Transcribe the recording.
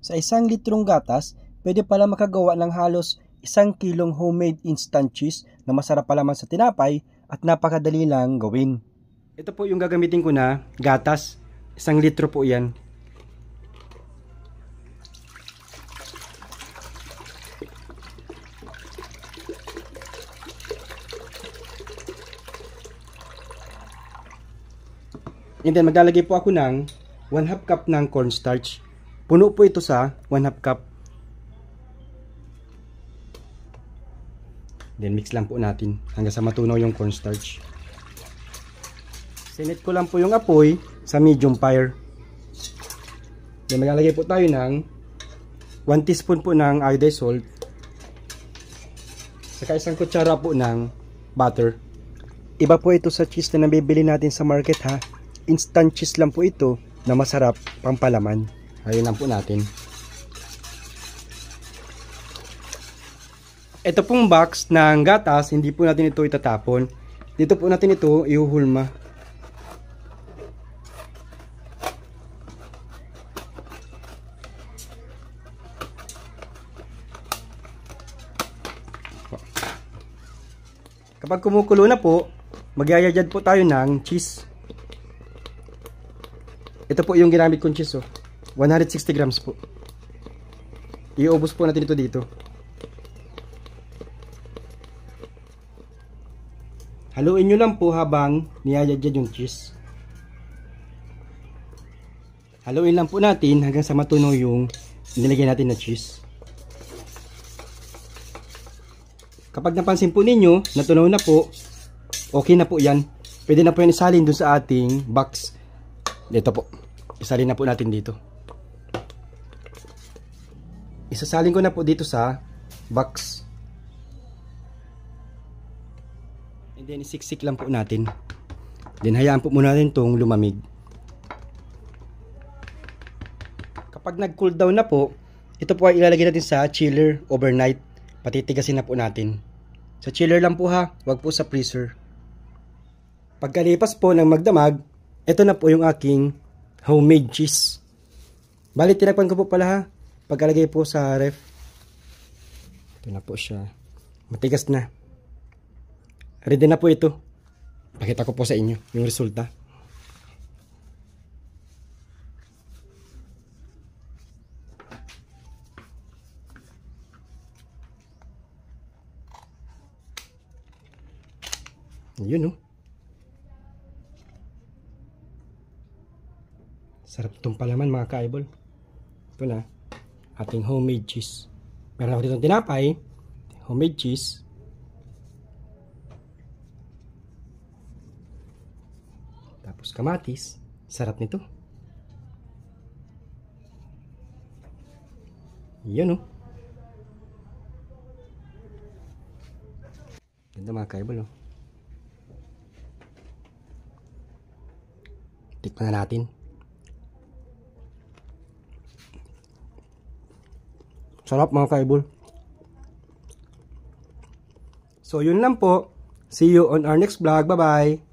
Sa 1 litrong gatas, pwede pala makagawa ng halos 1 kilong homemade instant cheese na masarap pala man sa tinapay at napakadali lang gawin. Ito po yung gagamitin ko na gatas. 1 litro po yan. And then maglalagay po ako ng 1/2 cup ng cornstarch. Puno po ito sa 1/2 cup. Then mix lang po natin hanggang sa matunaw yung cornstarch. Sinit ko lang po yung apoy sa medium fire. Then maglalagay po tayo ng 1 teaspoon po ng iodized salt. Saka 1 kutsara po ng butter. Iba po ito sa cheese na nabibili natin sa market ha. Instant cheese lang po ito na masarap pampalaman. Ayun lang po natin. Ito pong box ng gatas, hindi po natin ito itatapon. Dito po natin ito ihuhulma. Kapag kumukulo na po, magyayadjad po tayo ng cheese. Ito po yung ginamit kong cheese, 160 grams po. Iubos po natin ito dito. Haluin nyo lang po habang niyayadjad yung cheese. Haluin lang po natin hanggang sa matunaw yung nilagay natin na cheese. Kapag napansin po ninyo, natunaw na po, okay na po yan. Pwede na po yan isalin dun sa ating box. Dito po. Isalin na po natin dito. Isasalin ko na po dito sa box. And then isiksik lang po natin. Then hayaan po muna natin itong lumamig. Kapag nag-cool down na po, ito po ay ilalagay natin sa chiller overnight. Patitigasin na po natin. Sa chiller lang po ha, wag po sa freezer. Pagkalipas po ng magdamag, ito na po yung aking homemade cheese. Bali, tinakpan ko po pala ha. Pagkalagay po sa ref. Ito na po siya. Matigas na. Ready na po ito. Pakita ko po sa inyo yung resulta. Yun Sarap itong palaman mga ka-eyeball. Ito na, ating homemade cheese. Meron ako ditong tinapay, homemade cheese. Tapos kamatis. Sarap nito. Yun Ganda mga ka-eyeball Tikman na natin. Sarap mga ka-eyeball. So yun lang po. See you on our next vlog. Bye bye.